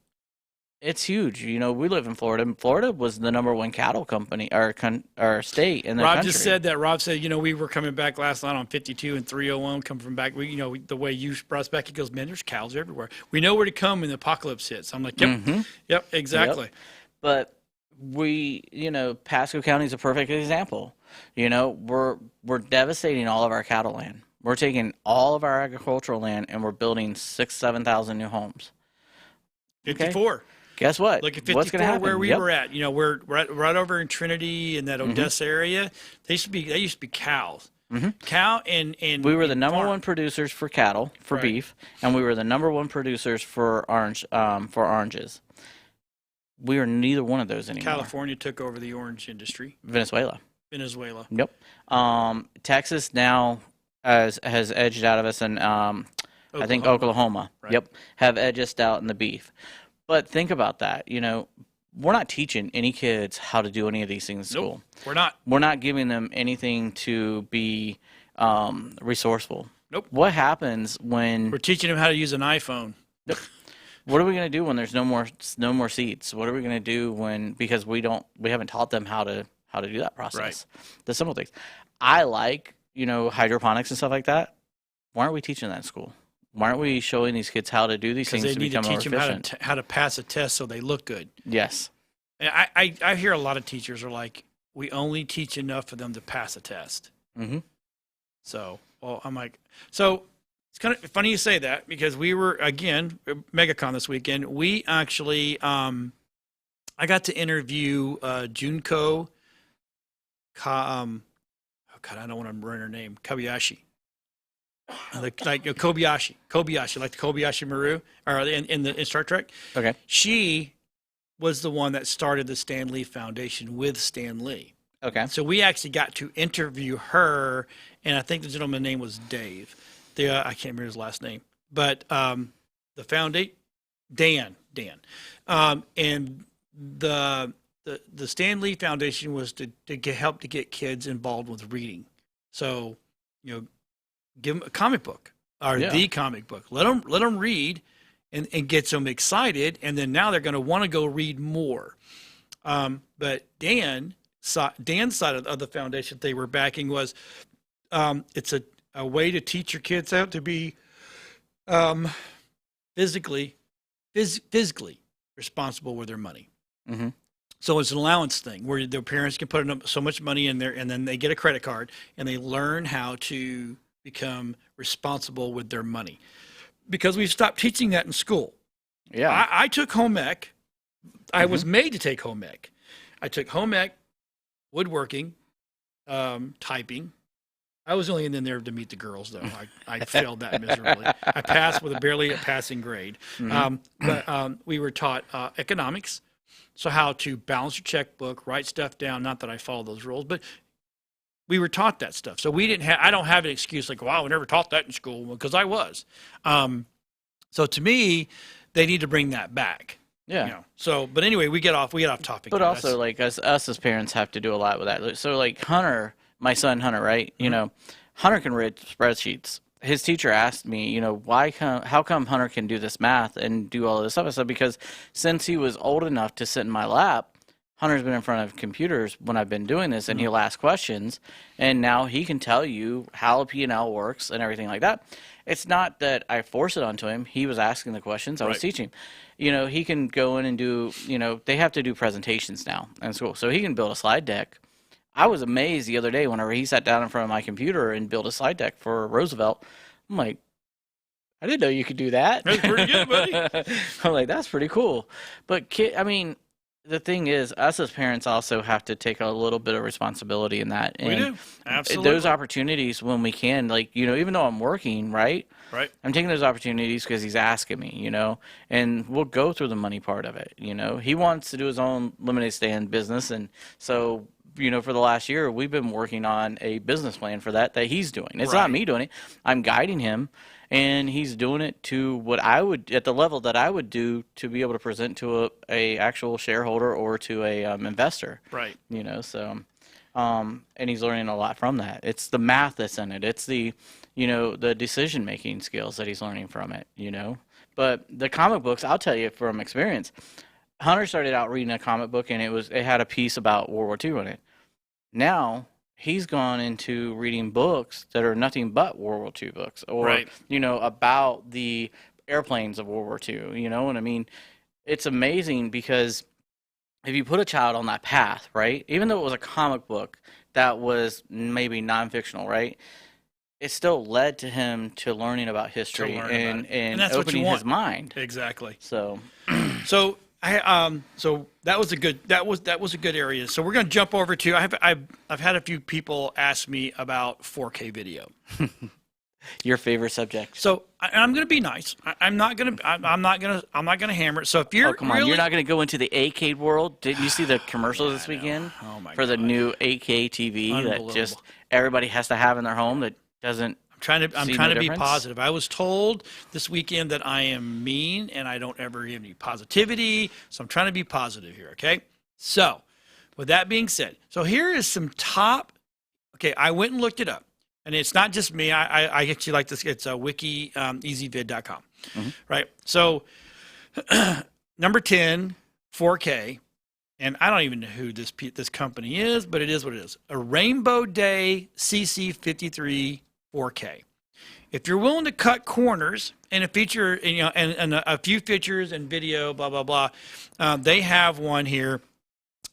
it's huge. We live in Florida. And Florida was the #1 cattle company or state in the Rob country. just said that. Rob said, we were coming back last night on 52 and 301, coming from back. The way you brought us back, he goes, man, there's cows everywhere. We know where to come when the apocalypse hits. I'm like, yep, exactly. Yep. But Pasco County is a perfect example. We're devastating all of our cattle land. We're taking all of our agricultural land and we're building 6,000-7,000 new homes. 54. Okay. Guess what? Look at What's 54 going to happen? where we were at. We're right over in Trinity and that Odessa area. They used to be cows. Cow and we were the farm. #1 producers for cattle, for Right. beef, and we were the #1 producers for oranges. We are neither one of those anymore. California took over the orange industry. Venezuela. Venezuela. Yep. Texas now has edged out of us, and I think Oklahoma. Right. Yep, have edged us out in the beef. But think about that. We're not teaching any kids how to do any of these things in school. We're not. We're not giving them anything to be resourceful. Nope. What happens when We're teaching them how to use an iPhone. what are we going to do when there's no more seats? What are we going to do because we haven't taught them how to do that process? Right. The simple things. I like, hydroponics and stuff like that. Why aren't we teaching that in school? Why aren't we showing these kids how to do these things Because to they need to become more teach them efficient? how to pass a test so they look good. Yes. And I hear a lot of teachers are like, we only teach enough for them to pass a test. Mm-hmm. So, well, I'm like, so it's kind of funny you say that because we were, again, MegaCon this weekend. We actually, I got to interview Junko, oh God, I don't want to ruin her name, Kobayashi. Like Kobayashi, like the Kobayashi Maru, or in Star Trek. Okay. She was the one that started the Stan Lee Foundation with Stan Lee. Okay. So we actually got to interview her, and I think the gentleman's name was Dave. I can't remember his last name, but the foundation, Dan, and the Stan Lee Foundation was to help to get kids involved with reading. So, give them a comic book or the comic book. Let them read and get them excited, and then now they're going to want to go read more. But Dan's side of the foundation they were backing was it's a way to teach your kids how to be physically responsible with their money. Mm-hmm. So it's an allowance thing where their parents can put so much money in there, and then they get a credit card, and they learn how to become responsible with their money. Because we've stopped teaching that in school. Yeah. I took home ec. I was made to take home ec. I took home ec, woodworking, typing. I was only in there to meet the girls, though. I failed that miserably. I passed with barely a passing grade. But we were taught economics, so how to balance your checkbook, write stuff down. Not that I follow those rules, but we were taught that stuff. So we didn't have. I don't have an excuse like, "Wow, we never taught that in school," because I was. So to me, they need to bring that back. Yeah. So, but anyway, we get off topic. But also, like us as parents have to do a lot with that. So, like Hunter, my son Hunter, right? Hunter can read spreadsheets. His teacher asked me, how come Hunter can do this math and do all of this stuff? I said, because since he was old enough to sit in my lap, Hunter's been in front of computers when I've been doing this, and he'll ask questions, and now he can tell you how a P&L works and everything like that. It's not that I force it onto him. He was asking the questions. I was teaching. He can go in and do, they have to do presentations now in school. So he can build a slide deck. I was amazed the other day whenever he sat down in front of my computer and built a slide deck for Roosevelt. I'm like, I didn't know you could do that. That's pretty good, buddy. I'm like, that's pretty cool. But the thing is, us as parents also have to take a little bit of responsibility in that. And we do. Absolutely. Those opportunities when we can, even though I'm working, right? Right. I'm taking those opportunities because he's asking me, and we'll go through the money part of it. He wants to do his own lemonade stand business. And so, for the last year, we've been working on a business plan for that he's doing. It's not me doing it. I'm guiding him. And he's doing it to what I would, at the level that I would do to be able to present to a actual shareholder or to a investor. Right. So, and he's learning a lot from that. It's the math that's in it. It's the, the decision-making skills that he's learning from it, But the comic books, I'll tell you from experience, Hunter started out reading a comic book, and it had a piece about World War II in it. Now, he's gone into reading books that are nothing but World War II books, or about the airplanes of World War II. You know what I mean? It's amazing because if you put a child on that path, right? Even though it was a comic book that was maybe non-fictional, right? It still led to him to learning about history and that's opening his mind. Exactly. So so that was a good area. So we're going to jump over to I've had a few people ask me about 4K video. Your favorite subject. So I'm going to be nice. I'm not going to hammer it. So if you're come on, you're not going to go into the 8K world. Didn't you see the commercials this weekend for the new 8K TV that just everybody has to have in their home that doesn't? I'm trying to be positive. I was told this weekend that I am mean and I don't ever give any positivity. So I'm trying to be positive here. Okay. So with that being said, so here is some top. Okay. I went and looked it up. and it's not just me. I actually like this. It's wiki easyvid.com, right? So number 10, 4K, and I don't even know who this company is, but it is what it is. A Rainbow Day CC53 4K. If you're willing to cut corners and a feature, and a few features and video, blah blah blah, they have one here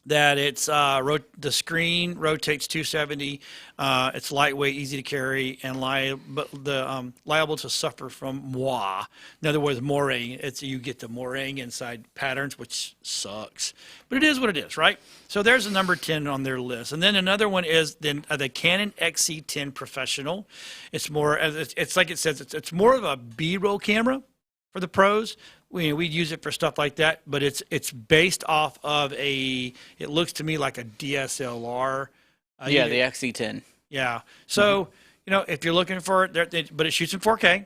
that it's the screen rotates 270. It's lightweight, easy to carry, and liable to suffer from moi. In other words, moiré. You get the moiré inside patterns, which sucks, but it is what it is, right? So there's a number 10 on their list, and then another one is the Canon XC10 Professional. It's more, it's like it says, it's more of a B-roll camera for the pros. We'd use it for stuff like that, but it's based off of it looks to me like a DSLR. The XC10. Yeah. So, if you're looking for it, but it shoots in 4K,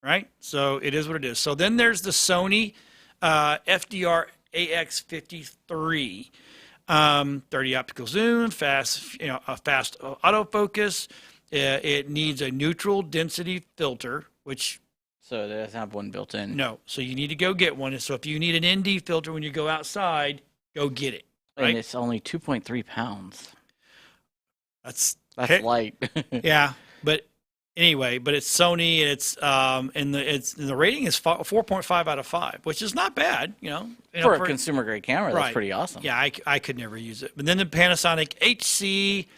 right? So it is what it is. So then there's the Sony FDR AX53. 30 optical zoom, fast autofocus. It needs a neutral density filter, which... So it doesn't have one built in. No. So you need to go get one. So if you need an ND filter when you go outside, go get it. Right? And it's only 2.3 pounds. That's light. Yeah. But anyway, it's Sony, and it's and the rating is 4.5 out of 5, which is not bad, for a consumer grade camera. That's pretty awesome. Yeah, I could never use it. But then the Panasonic HC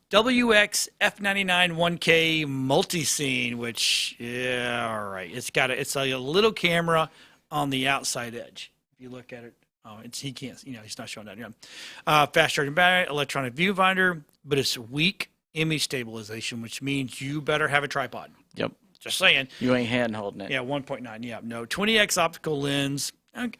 WX F99 1K multi-scene, which, all right. It's a little camera on the outside edge. If you look at it, he can't, he's not showing that. Yeah. Fast charging battery, electronic viewfinder, but it's weak image stabilization, which means you better have a tripod. Yep. Just saying. You ain't hand holding it. Yeah, 1.9. Yeah, no. 20x optical lens.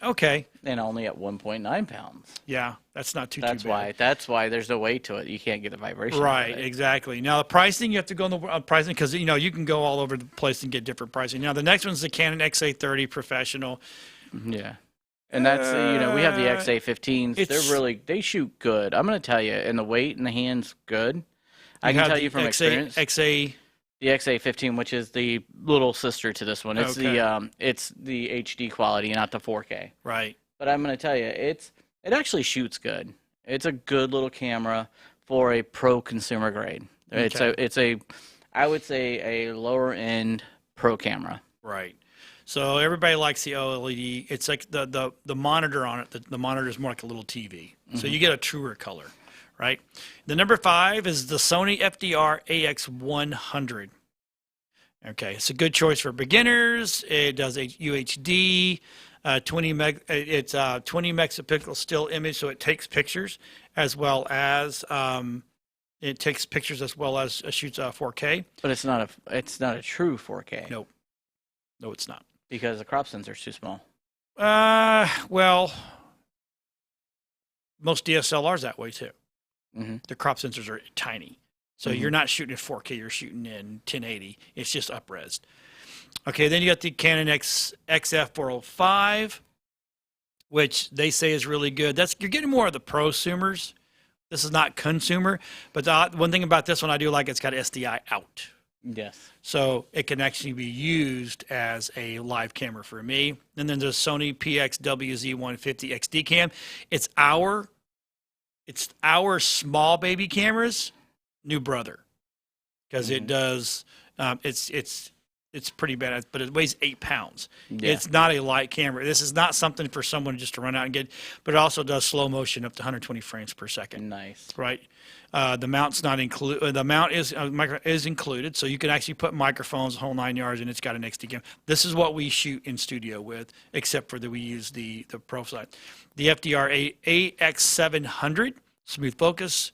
Okay. And only at 1.9 pounds. Yeah, that's not too bad. That's why there's no weight to it. You can't get the vibration. Right, exactly. Now the pricing, you have to go in the pricing because you can go all over the place and get different pricing. Now the next one's the Canon XA30 Professional. Yeah. And that's we have the XA15s. They shoot good. I'm going to tell you, and the weight in the hand's good. I can tell you from experience. The XA15, which is the little sister to this one. It's it's the HD quality, not the 4K. Right. But I'm going to tell you, it actually shoots good. It's a good little camera for a pro consumer grade. Okay. I would say a lower end pro camera. Right. So everybody likes the OLED. It's like the monitor on it. The monitor is more like a little TV. So you get a truer color. Right. The number 5 is the Sony FDR AX100. Okay, it's a good choice for beginners. It does UHD, 20 megapixel still image, so it takes pictures as well as shoots 4K. But it's not a true 4K. No, it's not, because the crop sensor is too small. Well, most DSLRs that way too. The crop sensors are tiny. So you're not shooting in 4K, you're shooting in 1080. It's just up-resed. Okay, then you got the Canon XF405, which they say is really good. You're getting more of the prosumers. This is not consumer. But the one thing about this one I do like, it's got SDI out. Yes. So it can actually be used as a live camera for me. And then there's Sony PXWZ150 XD cam. It's our small baby camera's new brother, because it does. It's pretty bad, but it weighs 8 pounds. Yeah. It's not a light camera. This is not something for someone just to run out and get, but it also does slow motion up to 120 frames per second. Nice. Right. The mount's not included. The mount is included, so you can actually put microphones, the whole 9 yards, and it's got an XD cam. This is what we shoot in studio with, except for that we use the pro side. The FDR AX700 smooth focus.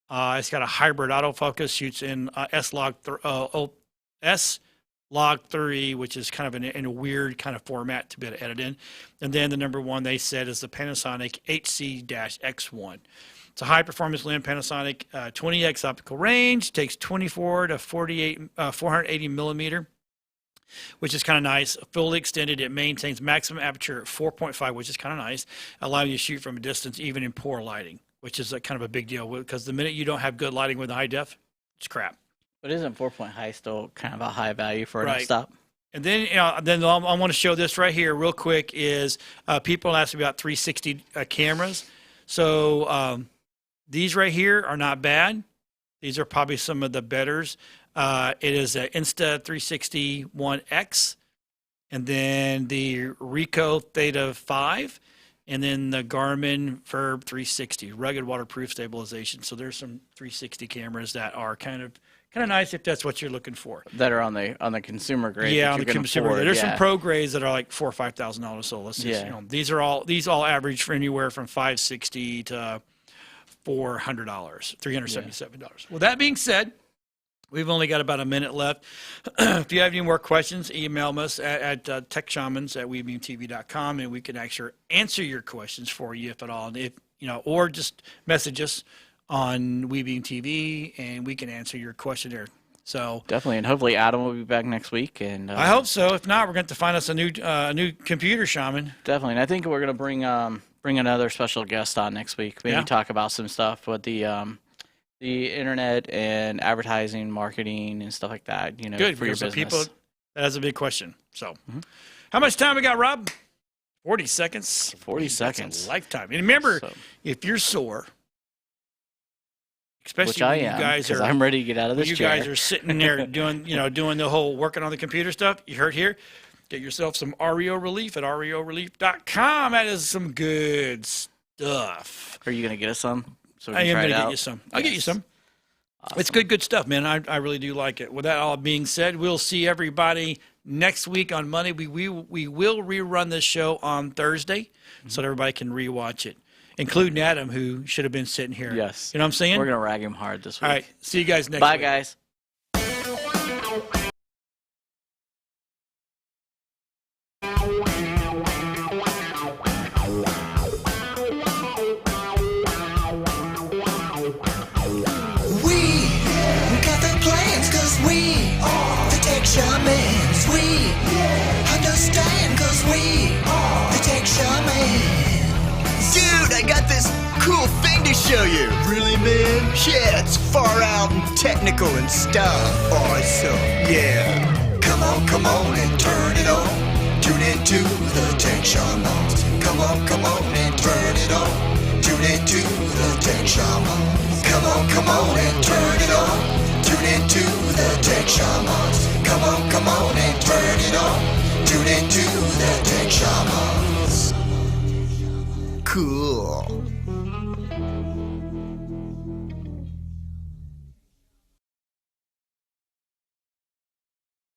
It's got a hybrid autofocus, shoots in S-Log3, which is kind of in a weird kind of format to be able to edit in. And then the number 1 they said is the Panasonic HC-X1. It's a high-performance lens, Panasonic, 20x optical range, takes 24 to 480 millimeter, which is kind of nice. Fully extended, it maintains maximum aperture at 4.5, which is kind of nice, allowing you to shoot from a distance even in poor lighting, which is kind of a big deal, because the minute you don't have good lighting with high def, it's crap. But isn't 4-point high still kind of a high value for an Right. stop? And then, then I want to show this right here real quick is people ask me about 360 cameras. So these right here are not bad. These are probably some of the betters. It is an N Ste 360 1X, and then the Ricoh Theta 5, and then the Garmin Verb 360, rugged waterproof stabilization. So there's some 360 cameras that are kind of nice if that's what you're looking for. That are on the consumer grade. Yeah, that on you the can consumer. afford, There's yeah. some pro grades that are like $4,000 or $5,000. So let's just, Yeah. these all average for anywhere from $560 to $400, $377. Well, that being said, we've only got about a minute left. If you have any more questions, email us at techshamans@webeamtv.com, and we can actually answer your questions for you if at all. And if or just message us on WeBeam TV, and we can answer your question there. So Definitely, and hopefully Adam will be back next week. And I hope so. If not, we're going to find us a new computer shaman. definitely, and I think we're going to bring another special guest on next week. Maybe Yeah. talk about some stuff with the internet and advertising, marketing, and stuff like that. Good for your because the business. people. That's a big question. So, how much time we got, Rob? 40 seconds. 40 That's seconds. a lifetime. And remember, So- if you're sore, especially Which I when am, you guys because are, I'm ready to get out of when this you chair. guys are sitting there doing the whole working on the computer stuff. You heard here. Get yourself some REO Relief at reorelief.com. That is some good stuff. Are you going to get us some? So we I can am try going it to out? get you some. I'll get you Yes. some. Awesome. It's good stuff, man. I really do like it. With that all being said, we'll see everybody next week on Monday. We will rerun this show on Thursday so that everybody can rewatch it, including Adam, who should have been sitting here. Yes. You know what I'm saying? We're going to rag him hard this week. All right. See you guys next Bye, week. guys. We got the plans cause we are the Tech Shamans. We understand cause we are the Tech Shamans. Dude, I got this cool thing to show you. Really, man? Yeah, it's far out and technical and stuff. Awesome. Yeah. Come on and turn it on. Tune into the Tech Shamans. Come on and turn it on. Tune into the Tech Shamans. Come on and turn it on. Tune into the Tech Shamans. Come on and turn it on. Tune into the Tech Shamans. Cool.